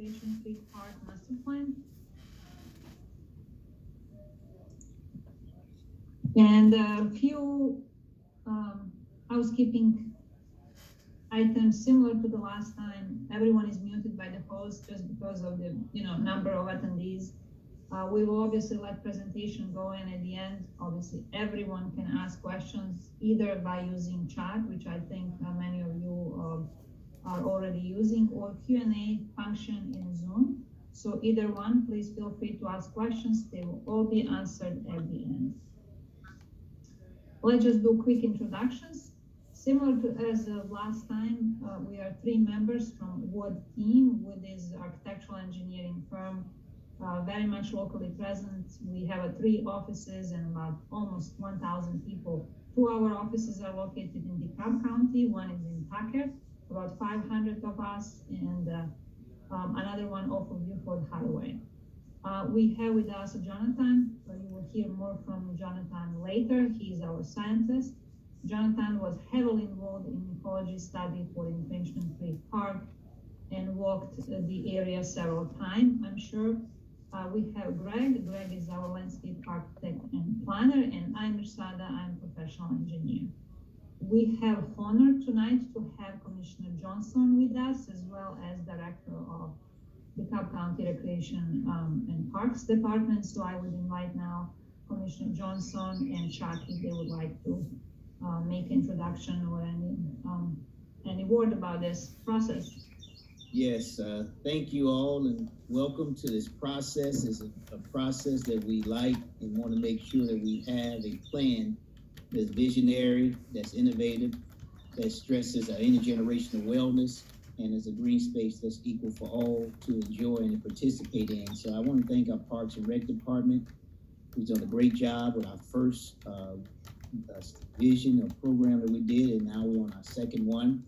Inflation Creek Park Master Plan. And a few housekeeping items similar to the last time. Everyone is muted by the host just because of the number of attendees. We will obviously let presentation go in at the end. Obviously, everyone can ask questions either by using chat, which I think many of you are already using, or Q&A function in Zoom. So either one, please feel free to ask questions. They will all be answered at the end. Let's just do quick introductions. Similar to as last time, we are 3 members from Wood team. Wood is architectural engineering firm, very much locally present. We have 3 offices and about almost 1,000 people. 2 of our offices are located in DeKalb County. One is in Tucker, about 500 of us, and another one off of Buford Highway. We have with us Jonathan. You will hear more from Jonathan later. He is our scientist. Jonathan was heavily involved in ecology study for Inflation Creek Park and walked the area several times, I'm sure. We have Greg. Greg is our landscape architect and planner, and I'm Mirsada. I'm professional engineer. We have honor tonight to have Commissioner Johnson with us, as well as Director of the DeKalb County Recreation and Parks Department. So I would invite now Commissioner Johnson and Chuck if they would like to make introduction or any word about this process. Yes, thank you all and welcome to this process. It's a process that we like and want to make sure that we have a plan that's visionary, that's innovative, that stresses our intergenerational wellness, and is a green space that's equal for all to enjoy and participate in. So I want to thank our Parks and Rec Department, who's done a great job with our first vision or program that we did, and now we're on our second one.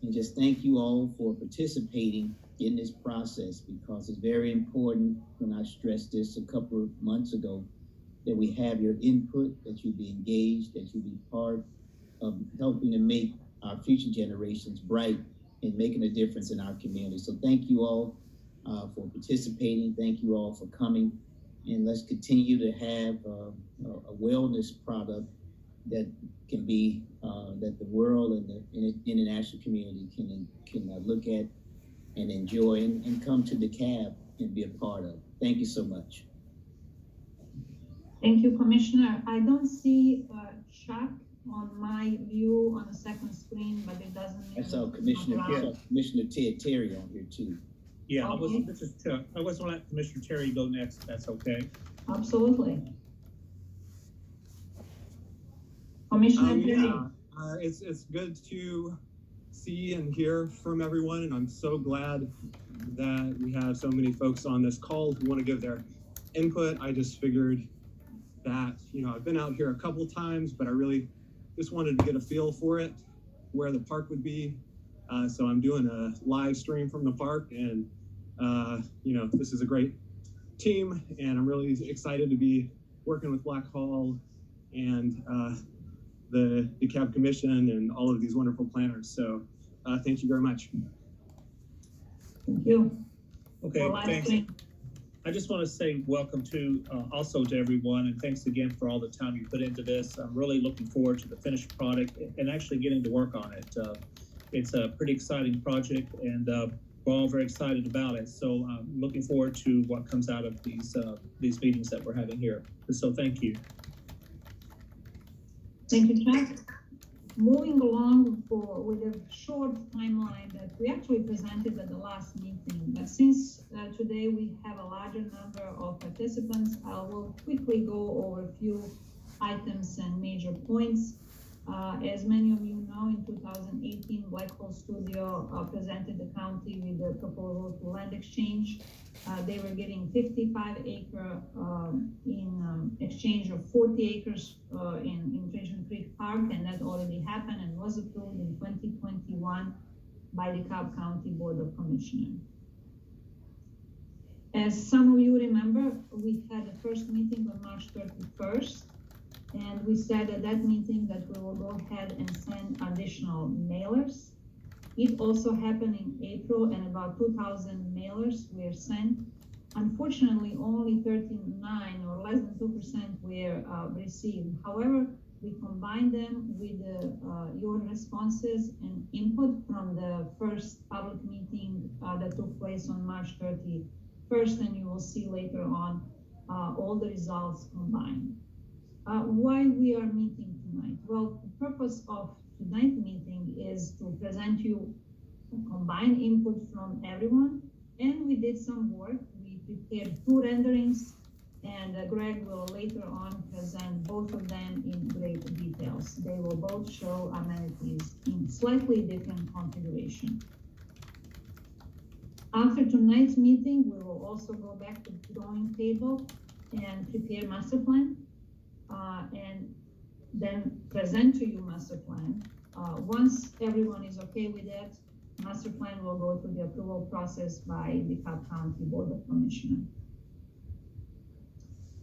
And just thank you all for participating in this process, because it's very important, when I stressed this a couple of months ago, that we have your input, that you be engaged, that you be part of helping to make our future generations bright and making a difference in our community. So thank you all for participating. Thank you all for coming. And let's continue to have a wellness product that can be that the world and the international community can look at and enjoy and come to DeKalb and be a part of. Thank you so much. Thank you, Commissioner. I don't see Chuck on my view on the second screen, but it doesn't mean. I saw Commissioner Ted Terry on here too. Yeah, okay. This is Chuck. I was going to let Commissioner Terry go next, if that's okay. Absolutely. Commissioner Terry. Yeah, it's good to see and hear from everyone, and I'm so glad that we have so many folks on this call who want to give their input. I just figured that, I've been out here a couple times, but I really just wanted to get a feel for it, where the park would be. So I'm doing a live stream from the park, and this is a great team, and I'm really excited to be working with Blackhall and the DeKalb Commission and all of these wonderful planners. So thank you very much. Thank you. Okay, thanks. I just want to say welcome to also to everyone, and thanks again for all the time you put into this. I'm really looking forward to the finished product and actually getting to work on it. It's a pretty exciting project, and we're all very excited about it. So I'm looking forward to what comes out of these meetings that we're having here. So thank you. Thank you, Chuck. Moving along with a short timeline that we actually presented at the last meeting, but since today we have a larger number of participants, I will quickly go over a few items and major points. As many of you know, in 2018, Blackhall Studio presented the county with a proposal to land exchange. They were getting 55 acres in exchange of 40 acres in Inflation Creek Park, and that already happened and was approved in 2021 by the DeKalb County Board of Commissioners. As some of you remember, we had the first meeting on March 31st. And we said at that meeting that we will go ahead and send additional mailers. It also happened in April, and about 2,000 mailers were sent. Unfortunately, only 39 or less than 2% were received. However, we combined them with your responses and input from the first public meeting that took place on March 31st, and you will see later on all the results combined. Why we are meeting tonight? Well, the purpose of tonight's meeting is to present you combined input from everyone, and we did some work. We prepared 2 renderings, and Greg will later on present both of them in great details. They will both show amenities in slightly different configuration. After tonight's meeting, we will also go back to the drawing table and prepare master plan, and then present to you master plan. Once everyone is okay with that, master plan will go through the approval process by the Cobb County Board of Commissioners.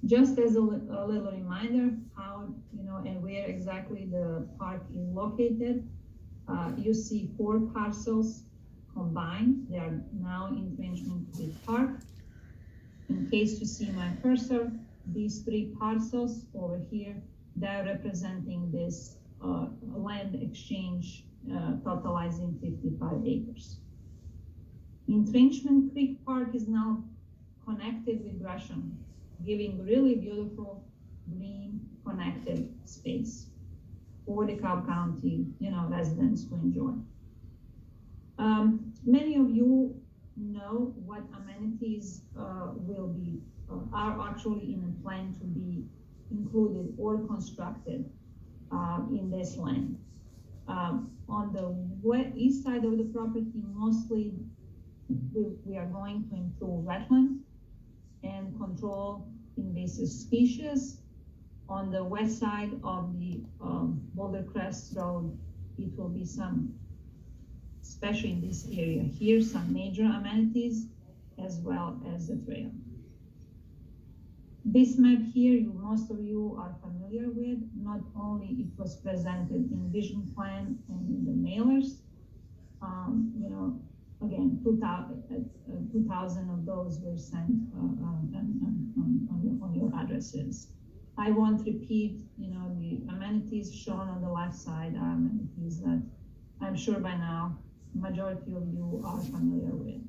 Just as a little reminder how, and where exactly the park is located, you see 4 parcels combined. They are now in Frenchman Creek Park. In case you see my cursor, these 3 parcels over here, they're representing this land exchange totalizing 55 acres. Entrenchment Creek Park is now connected with Gresham, giving really beautiful green connected space for the Cobb County, residents to enjoy. Many of you know what amenities are actually in a plan to be included or constructed in this land. On the east side of the property, mostly we are going to improve wetland and control invasive species. On the west side of the Boulder Crest Road, it will be some, especially in this area here, some major amenities as well as the trail. This map here, most of you are familiar with. Not only it was presented in vision plan and in the mailers, again, 2,000 of those were sent on your addresses. I won't repeat, the amenities shown on the left side are amenities that I'm sure by now majority of you are familiar with.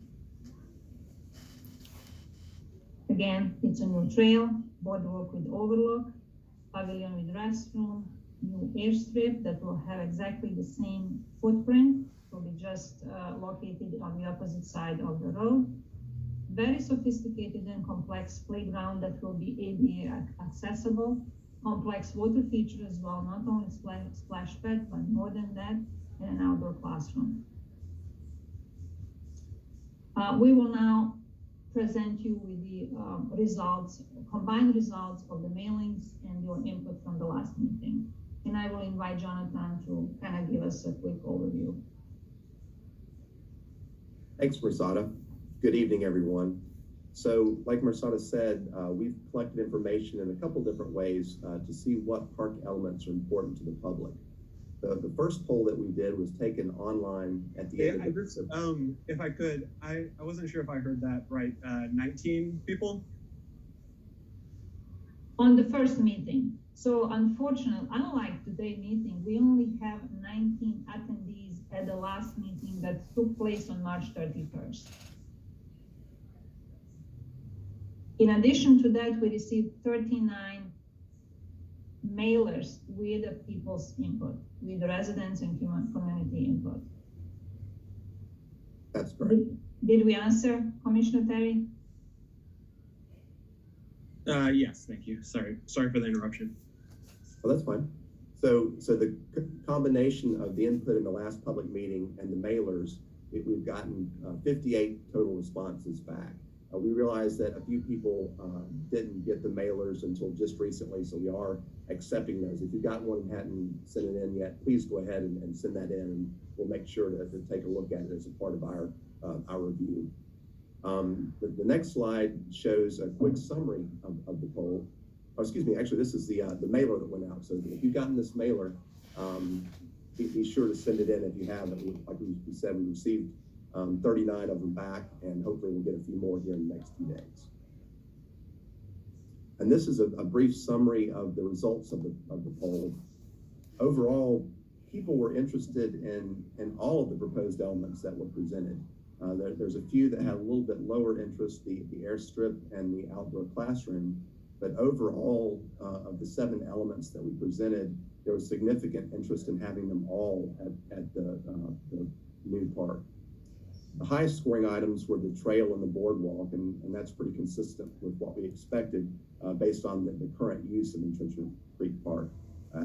Again, it's a new trail, boardwalk with overlook, pavilion with restroom, new airstrip that will have exactly the same footprint. It will be just located on the opposite side of the road. Very sophisticated and complex playground that will be ADA accessible. Complex water feature as well, not only splash pad, but more than that, and an outdoor classroom. We will now present you with the combined results of the mailings and your input from the last meeting. And I will invite Jonathan to kind of give us a quick overview. Thanks, Marsada. Good evening, everyone. So like Marsada said, we've collected information in a couple different ways to see what park elements are important to the public. The first poll that we did was taken online at the end of the if I could, I wasn't sure if I heard that right. 19 people? On the first meeting. So unfortunately, unlike today's meeting, we only have 19 attendees at the last meeting that took place on March 31st. In addition to that, we received 39 mailers with the people's input, with the residents and community input. That's correct. Did we answer, Commissioner Terry? Yes, thank you. Sorry for the interruption. Well, that's fine. So the combination of the input in the last public meeting and the mailers, we've gotten 58 total responses back. We realized that a few people didn't get the mailers until just recently, so we are accepting those. If you've got one and hadn't sent it in yet, please go ahead and send that in, and we'll make sure to take a look at it as a part of our review. The next slide shows a quick summary of the poll. Oh, excuse me, actually this is the mailer that went out. So if you've gotten this mailer, be sure to send it in if you haven't. Like we said, we received 39 of them back, and hopefully we'll get a few more here in the next few days. And this is a brief summary of the results of the poll. Overall, people were interested in all of the proposed elements that were presented. There's a few that had a little bit lower interest, the airstrip and the outdoor classroom, but overall, of the 7 elements that we presented, there was significant interest in having them all at the new park. The highest scoring items were the trail and the boardwalk, and that's pretty consistent with what we expected based on the current use of Entrenchment Creek Park.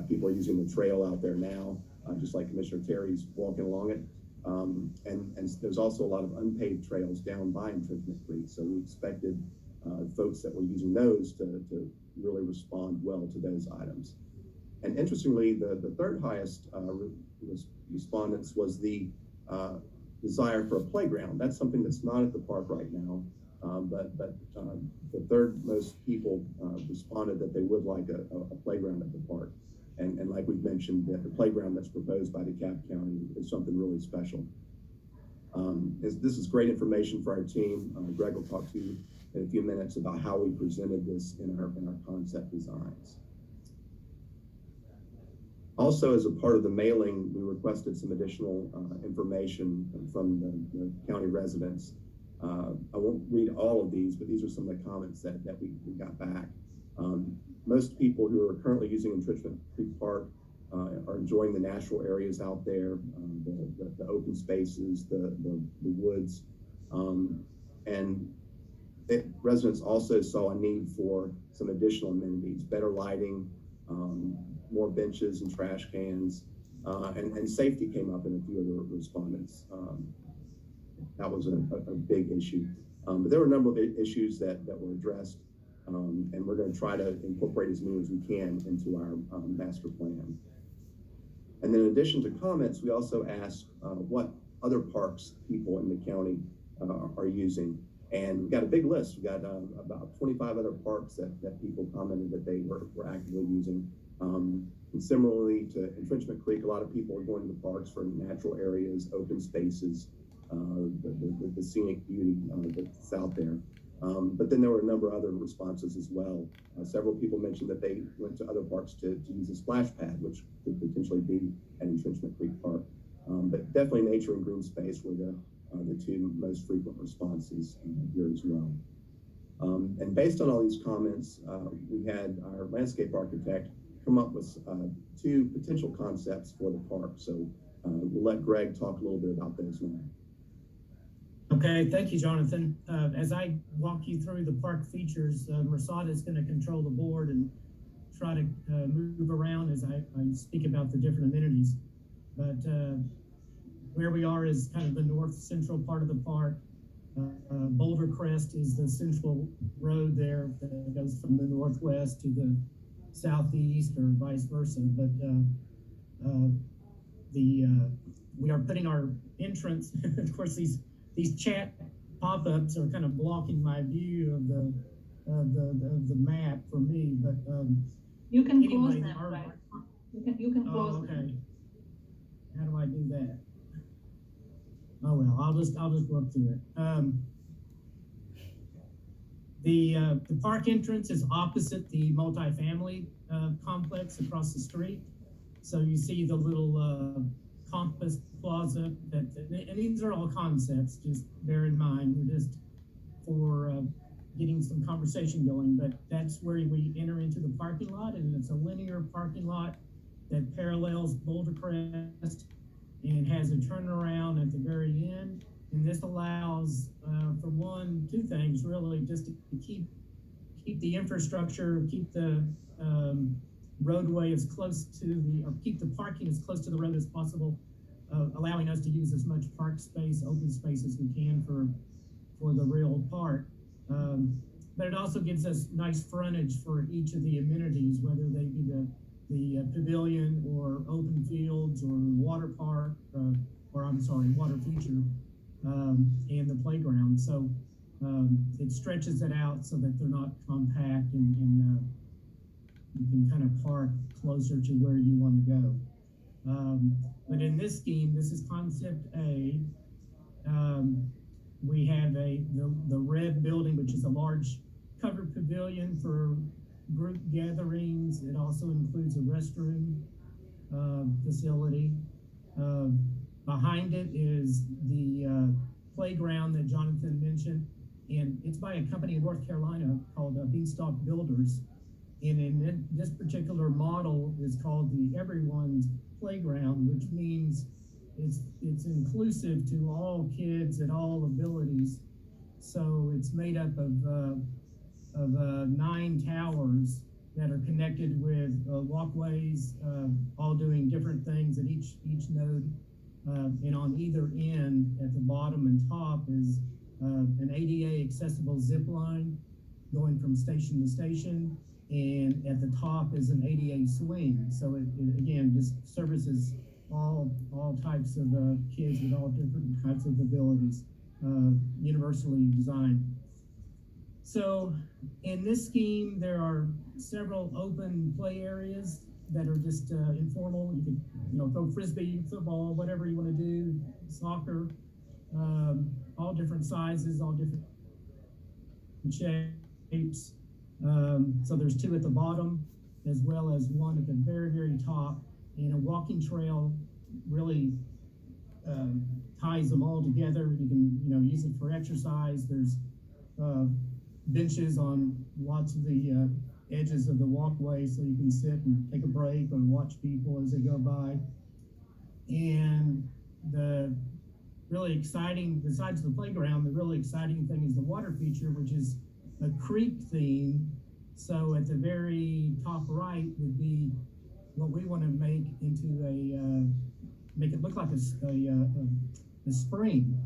People are using the trail out there now, just like Commissioner Terry's walking along it. And there's also a lot of unpaved trails down by Entrenchment Creek, so we expected folks that were using those to really respond well to those items. And interestingly, the third highest respondents was the desire for a playground. That's something that's not at the park right now, but the third most people responded that they would like a playground at the park. And like we've mentioned, the playground that's proposed by DeKalb County is something really special. This is great information for our team. Greg will talk to you in a few minutes about how we presented this in our concept designs. Also, as a part of the mailing, we requested some additional information from the county residents. I won't read all of these, but these are some of the comments that we got back. Most people who are currently using Entrenchment Creek Park are enjoying the natural areas out there, the open spaces, the woods, and residents also saw a need for some additional amenities, better lighting, more benches and trash cans, and safety came up in a few of the respondents. That was a big issue. But there were a number of issues that were addressed, and we're going to try to incorporate as many as we can into our master plan. And then in addition to comments, we also asked what other parks people in the county are using. And we've got a big list. We've got about 25 other parks that people commented that they were actively using. And similarly to Entrenchment Creek, a lot of people are going to the parks for natural areas, open spaces, the scenic beauty that's out there. But then there were a number of other responses as well. Several people mentioned that they went to other parks to use a splash pad, which could potentially be at Entrenchment Creek Park. But definitely nature and green space were the 2 most frequent responses here as well. And based on all these comments, we had our landscape architect come up with 2 potential concepts for the park. So we'll let Greg talk a little bit about those now. Okay, thank you, Jonathan. As I walk you through the park features, Mersada is going to control the board and try to move around as I speak about the different amenities. But where we are is kind of the north central part of the park. Boulder Crest is the central road there that goes from the northwest to the southeast or vice versa. But we are putting our entrance, of course, these chat pop-ups are kind of blocking my view of the map for me, but you can anyway, close them, right? You can close okay. them. How do I do that? Oh well, I'll just work through it. The park entrance is opposite the multifamily complex across the street. So you see the little Compass Plaza, and these are all concepts, just bear in mind, we're just for getting some conversation going, but that's where we enter into the parking lot, and it's a linear parking lot that parallels Boulder Crest and has a turnaround at the very end. And this allows for 2 things really, just to keep the infrastructure, keep the roadway as close to or keep the parking as close to the road as possible, allowing us to use as much park space, open space as we can for the real park. But it also gives us nice frontage for each of the amenities, whether they be the pavilion or open fields or water park, water feature, and the playground. So it stretches it out so that they're not compact and you can kind of park closer to where you want to go. But in this scheme, this is concept A. We have the red building, which is a large covered pavilion for group gatherings. It also includes a restroom facility. Behind it is the playground that Jonathan mentioned, and it's by a company in North Carolina called Beanstalk Builders. And in this particular model is called the Everyone's Playground, which means it's inclusive to all kids at all abilities. So it's made up of 9 towers that are connected with walkways, all doing different things at each node. And on either end, at the bottom and top, is an ADA accessible zip line going from station to station. And at the top is an ADA swing. So it again just services all types of kids with all different types of abilities, universally designed. So in this scheme, there are several open play areas that are just informal. You could, throw frisbee, football, whatever you want to do, soccer, all different sizes, all different shapes. So there's 2 at the bottom, as well as 1 at the very, very top. And a walking trail really ties them all together. You can, use it for exercise. There's benches on lots of the edges of the walkway, so you can sit and take a break or watch people as they go by. And the really exciting, besides the playground, the really exciting thing is the water feature, which is a creek theme. So at the very top right would be what we want to make into make it look like a spring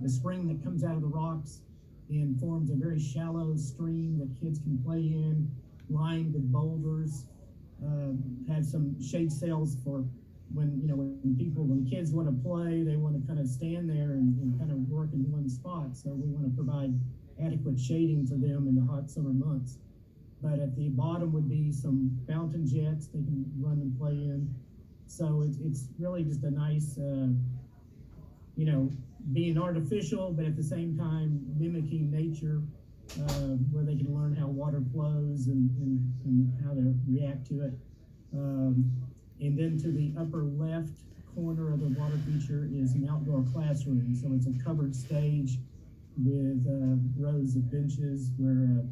that comes out of the rocks and forms a very shallow stream that kids can play in, lined with boulders. Have some shade sails for when kids want to play, they want to kind of stand there and kind of work in one spot. So we want to provide adequate shading for them in the hot summer months. But at the bottom would be some fountain jets they can run and play in. So it's really just a nice, being artificial, but at the same time mimicking nature, where they can learn how water flows and how to react to it. And then to the upper left corner of the water feature is an outdoor classroom. So it's a covered stage with rows of benches where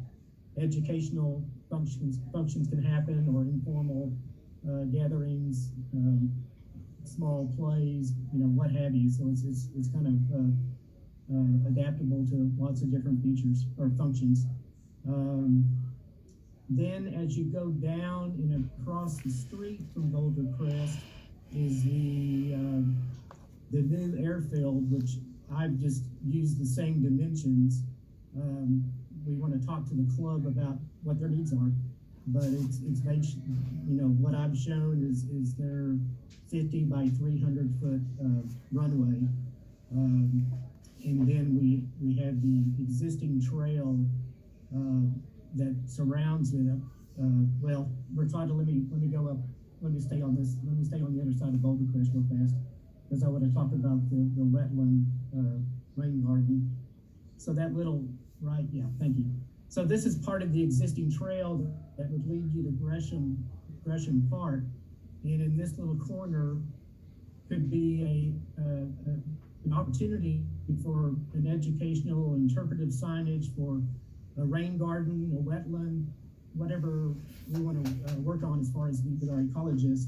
educational functions can happen, or informal gatherings, small plays, what have you. So it's kind of adaptable to lots of different features or functions. Then as you go down and across the street from Boulder Crest is the new airfield, which I've just used the same dimensions. We want to talk to the club about what their needs are, but it's what I've shown is their 50 by 300 foot runway. And then we have the existing trail that surrounds it. Bertada, let me go up. Let me stay on the other side of Boulder Crest real fast, because I want to talk about the wetland rain garden. So that little thank you. So this is part of the existing trail that would lead you to Gresham Park, and in this little corner could be an opportunity for an educational interpretive signage for a rain garden, a wetland, whatever we want to work on as far as with our ecologists,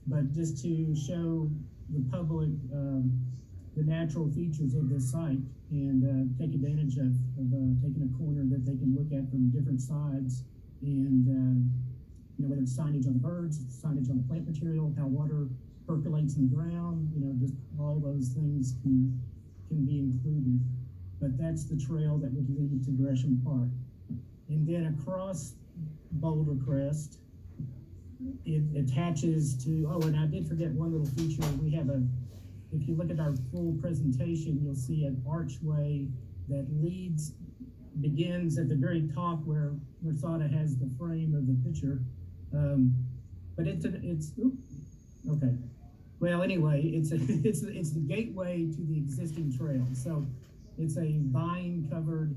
but just to show the public the natural features of this site and take advantage of taking a corner that they can look at from different sides, and whether it's signage on the birds, signage on the plant material, how water percolates in the ground, just all those things can be included. But that's the trail that would lead to Gresham Park. And then across Boulder Crest, it attaches to, and I did forget one little feature. We have if you look at our full presentation, you'll see an archway that begins at the very top where Mersada has the frame of the picture. But okay. Well, anyway, it's the gateway to the existing trail. So it's a vine-covered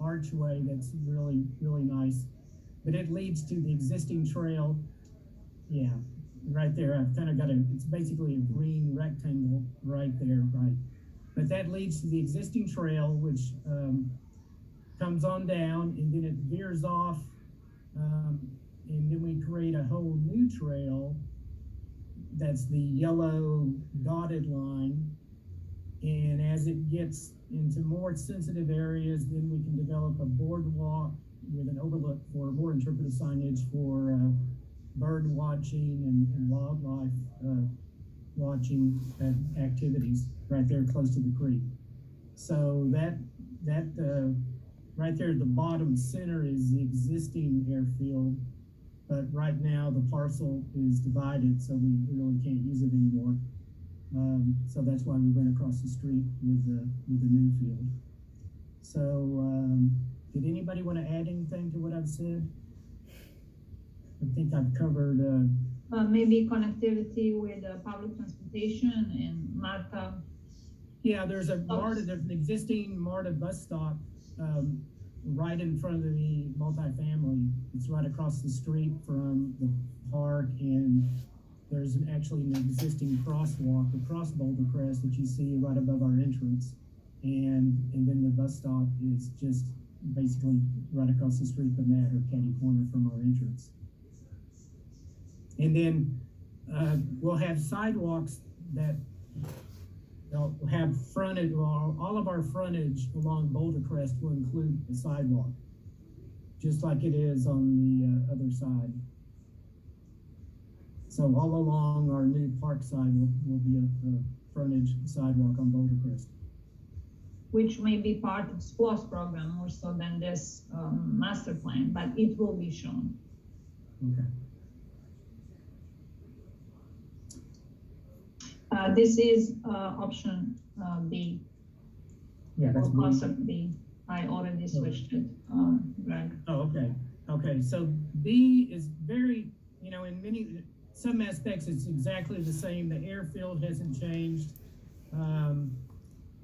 archway that's really, really nice. But it leads to the existing trail. Yeah, right there. I've kind of got it's basically a green rectangle right there, right? But that leads to the existing trail, which comes on down, and then it veers off, and then we create a whole new trail. That's the yellow dotted line. And as it gets into more sensitive areas, then we can develop a boardwalk with an overlook for more interpretive signage for bird watching and wildlife watching activities right there close to the creek. So that right there at the bottom center is the existing airfield, but right now the parcel is divided, so we really can't use it anymore. So that's why we went across the street with the new field. So did anybody want to add anything to what I've said? I think I've covered. Maybe connectivity with public transportation and MARTA. Yeah, there's an existing MARTA bus stop right in front of the multifamily. It's right across the street from the park, and there's actually an existing crosswalk across Boulder Crest that you see right above our entrance. And then the bus stop is just basically right across the street from that, or catty corner from our entrance. And then we'll have sidewalks that they'll have frontage. All of our frontage along Boulder Crest will include a sidewalk, just like it is on the other side. So all along our new park side will be a frontage sidewalk on Boulder Crest. Which may be part of SPLOS program more so than this master plan, but it will be shown. Okay. This is option B. Yeah, that's or concept B. I already switched it, Greg. Oh, okay. Okay, so B is very, in some aspects it's exactly the same. The airfield hasn't changed.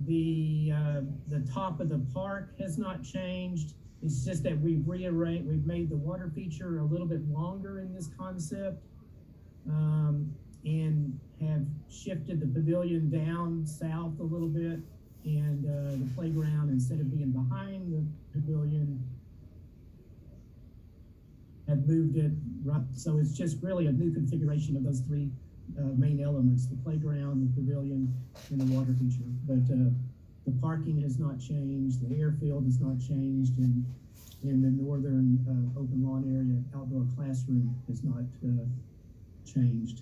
The top of the park has not changed. It's just that we've made the water feature a little bit longer in this concept, and have shifted the pavilion down south a little bit, and the playground, instead of being behind the pavilion, have moved it right. So it's just really a new configuration of those three main elements: the playground, the pavilion, and the water feature. But the parking has not changed, the airfield has not changed, and in the northern open lawn area, outdoor classroom has not changed.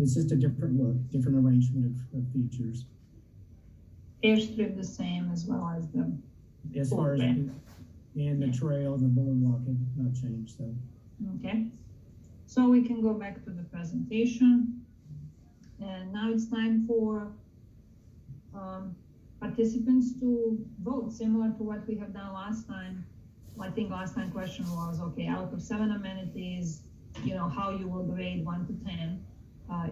It's just a different look, different arrangement of features. Airstrip the same, as well as the As far as and the trail and the boardwalk have not changed. So okay, so we can go back to the presentation, and now it's time for participants to vote, similar to what we have done last time. I think last time question was, okay, out of 7 amenities, how you will grade 1 to 10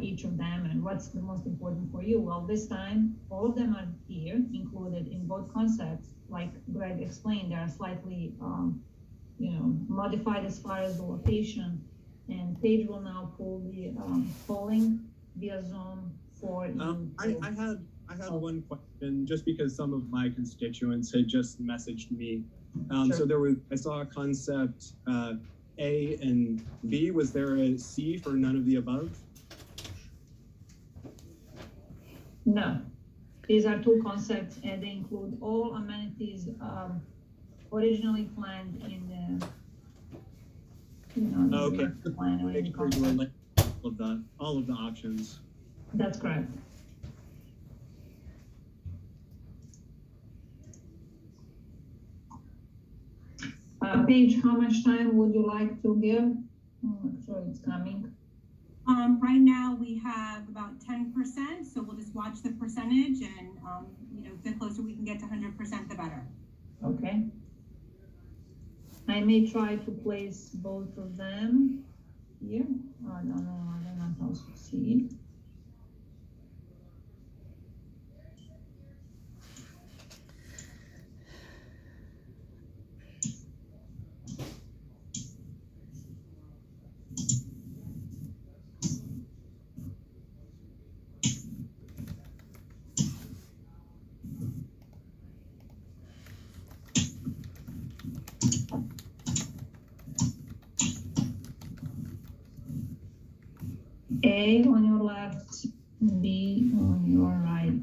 each of them, and what's the most important for you. Well, this time all of them are here included in both concepts. Like Greg explained, they are slightly modified as far as the location, and Paige will now pull the polling via Zoom for you. I had one question, just because some of my constituents had just messaged me. Sure. So I saw a concept A and B. Was there a C for none of the above? No, these are 2 concepts, and they include all amenities originally planned in the Okay. plan or in the Make sure you concept. relate all of the options. That's correct. Paige, how much time would you like to give? I'm sure it's coming. Right now we have about 10%, so we'll just watch the percentage, and the closer we can get to 100%, the better. Okay. I may try to place both of them here. I don't know how to succeed. A on your left, B on your right.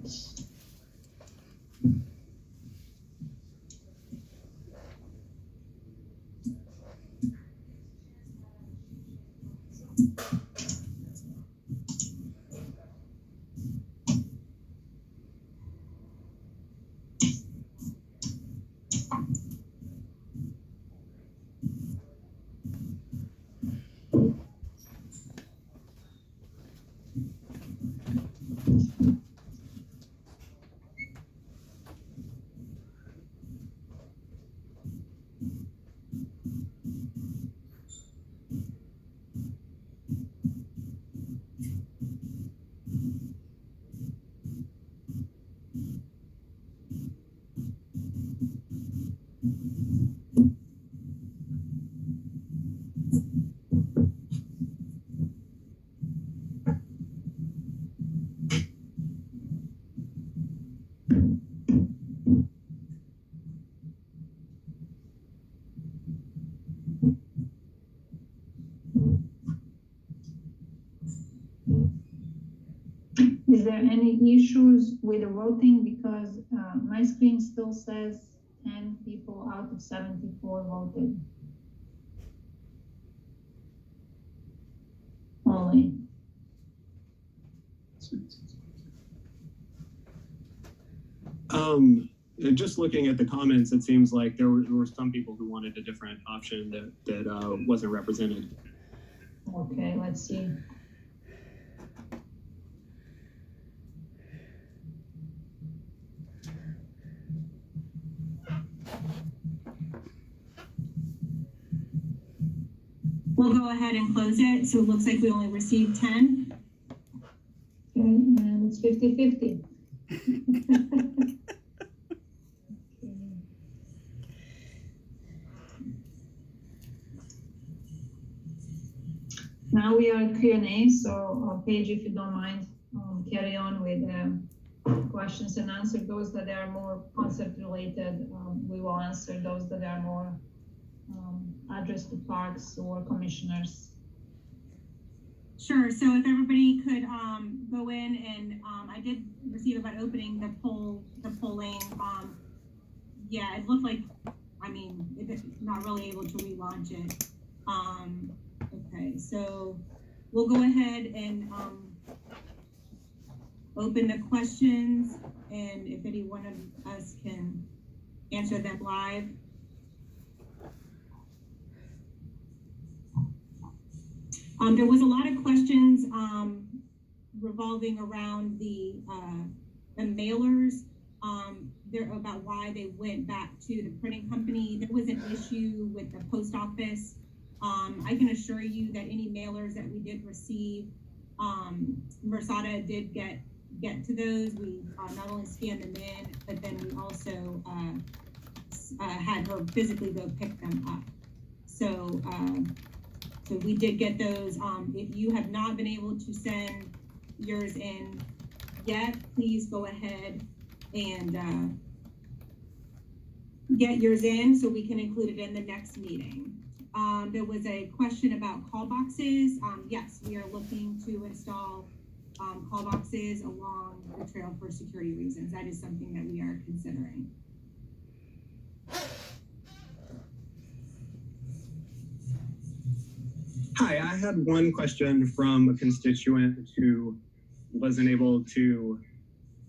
Is there any issues with the voting? Because my screen still says 10 people out of 74 voted. Only. Just looking at the comments, it seems like there were some people who wanted a different option that wasn't represented. Okay, let's see. We'll go ahead and close it. So it looks like we only received 10. Okay, and it's 50-50. Now we are at Q&A, so Paige, if you don't mind, carry on with questions and answer those that are more concept related. We will answer those that are more addressed to parks or commissioners. Sure. So if everybody could go in and I did receive about opening the polling. Yeah, it looked like, I mean, it's not really able to relaunch it. Okay, so we'll go ahead and open the questions, and if any one of us can answer them live. There was a lot of questions revolving around the mailers. There about why they went back to the printing company. There was an issue with the post office. I can assure you that any mailers that we did receive, Mersada did get to those. We not only scanned them in, but then we also had her physically go pick them up. So so we did get those. If you have not been able to send yours in yet, please go ahead and get yours in so we can include it in the next meeting. There was a question about call boxes. Yes, we are looking to install call boxes along the trail for security reasons. That is something that we are considering. Hi, I had one question from a constituent who wasn't able to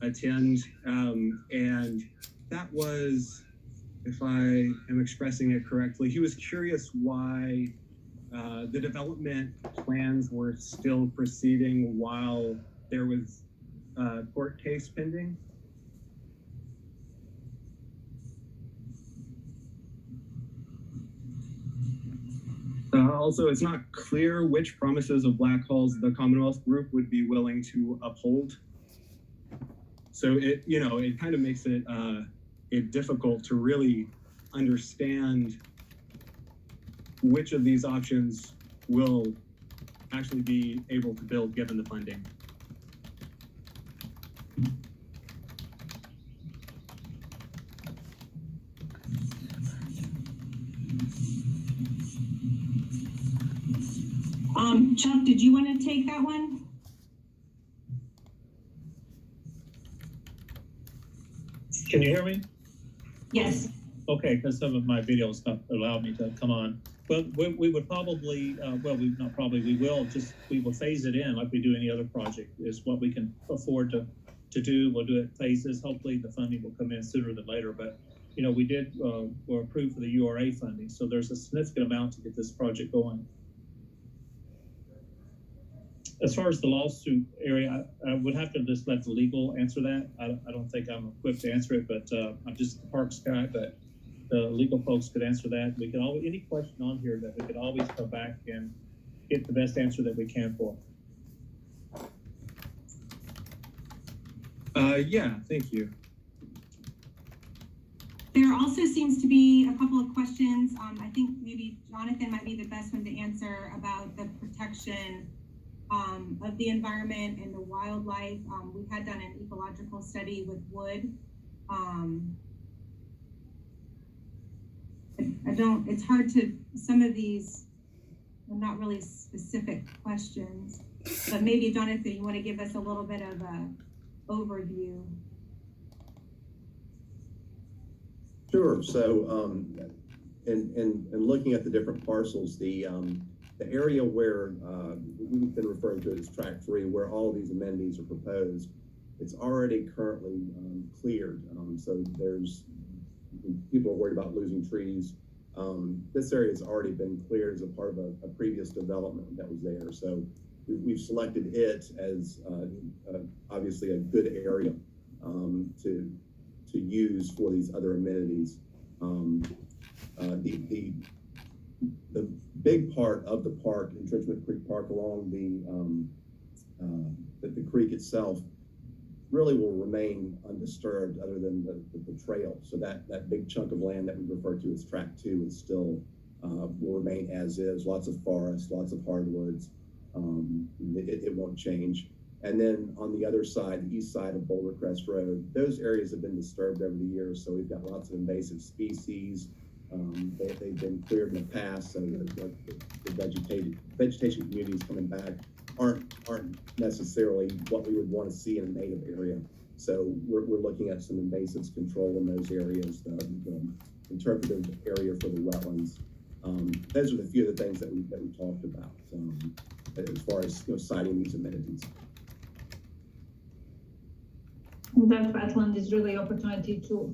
attend, and that was, if I am expressing it correctly, he was curious why the development plans were still proceeding while there was a court case pending. Also, it's not clear which promises of Black Hall's the Commonwealth Group would be willing to uphold. So it, you know, it kind of makes it difficult to really understand which of these options will actually be able to build given the funding. Chuck, did you want to take that one? Can you hear me? Yes. Okay, because some of my videos don't allow me to come on. But we would probably, we will phase it in like we do any other project, is what we can afford to do. We'll do it phases. Hopefully the funding will come in sooner than later. But, you know, we're approved for the URA funding. So there's a significant amount to get this project going. As far as the lawsuit area, I would have to just let the legal answer that. I don't think I'm equipped to answer it, but I'm just the parks guy, but the legal folks could answer that. We could always, any question on here that we could always come back and get the best answer that we can for. Yeah, thank you. There also seems to be a couple of questions. I think maybe Jonathan might be the best one to answer about the protection of the environment and the wildlife. We had done an ecological study with wood. It's hard to, some of these are not really specific questions, but maybe Jonathan, you want to give us a little bit of a overview. Sure. So, in looking at the different parcels, the area where we've been referring to as Track 3, where all of these amenities are proposed, it's already currently cleared. So there's people are worried about losing trees. This area has already been cleared as a part of a previous development that was there. So we've selected it as obviously a good area to use for these other amenities. The big part of the park, Entrenchment Creek Park, along the creek itself, really will remain undisturbed other than the trail. So that big chunk of land that we refer to as Track 2 is still will remain as is. Lots of forest, lots of hardwoods. It won't change. And then on the other side, the east side of Boulder Crest Road, those areas have been disturbed over the years. So we've got lots of invasive species. They've been cleared in the past, so the vegetation communities coming back aren't necessarily what we would want to see in a native area. So we're looking at some invasives control in those areas, the interpretive area for the wetlands. Those are the few of the things that we talked about as far as citing these amenities. That wetland is really opportunity for